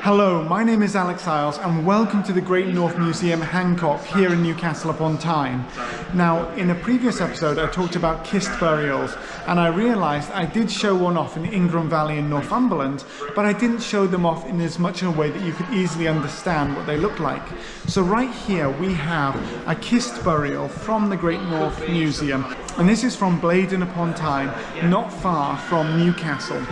Hello, my name is Alex Isles and welcome to the Great North Museum Hancock here in Newcastle upon Tyne. Now, in a previous episode I talked about kist burials and I realised I did show one off in Ingram Valley in Northumberland, but I didn't show them off in as much a way that you could easily understand what they look like. So right here we have a kist burial from the Great North Museum, and this is from Blaydon upon Tyne, not far from Newcastle.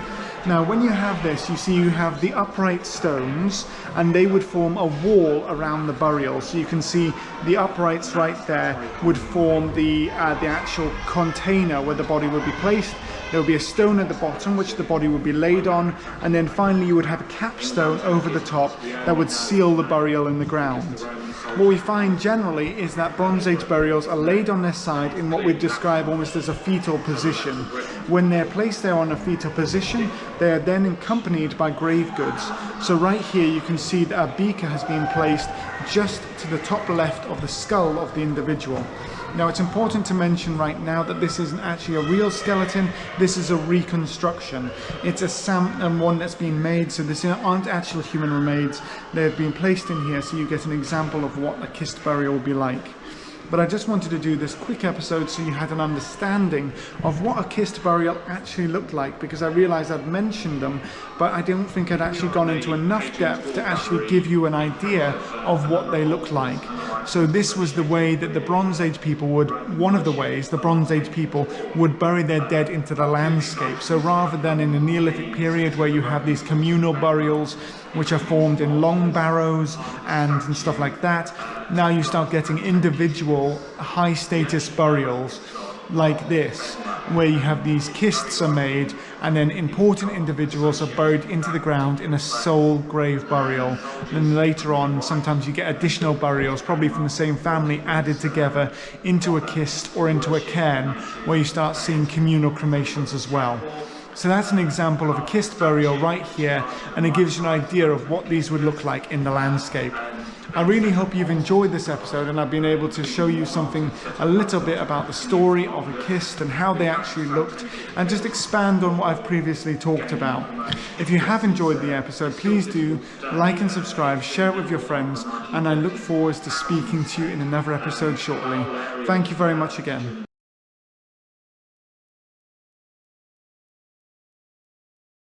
Now when you have this, you see you have the upright stones and they would form a wall around the burial. So you can see the uprights right there would form the actual container where the body would be placed. There would be a stone at the bottom which the body would be laid on, and then finally you would have a capstone over the top that would seal the burial in the ground. What we find generally is that Bronze Age burials are laid on their side in what we describe almost as a fetal position. When they're placed there on a fetal position, they are then accompanied by grave goods. So right here you can see that a beaker has been placed just to the top left of the skull of the individual. Now it's important to mention right now that this isn't actually a real skeleton, this is a reconstruction. It's one that's been made, so these aren't actual human remains. They've been placed in here so you get an example of what a kist burial will be like. But I just wanted to do this quick episode so you had an understanding of what a kist burial actually looked like, because I realised I'd mentioned them, but I don't think I'd actually gone into enough depth to actually give you an idea of what they look like. So this was the way that the Bronze Age people one of the ways the Bronze Age people would bury their dead into the landscape. So rather than in the Neolithic period where you have these communal burials which are formed in long barrows and stuff like that, now you start getting individual high status burials like this, where you have these kists are made and then important individuals are buried into the ground in a sole grave burial. And then later on sometimes you get additional burials, probably from the same family, added together into a kist or into a cairn, where you start seeing communal cremations as well. So that's an example of a kist burial right here, and it gives you an idea of what these would look like in the landscape. I really hope you've enjoyed this episode and I've been able to show you a little bit about the story of a kist and how they actually looked, and just expand on what I've previously talked about. If you have enjoyed the episode, please do like and subscribe, share it with your friends, and I look forward to speaking to you in another episode shortly. Thank you very much again.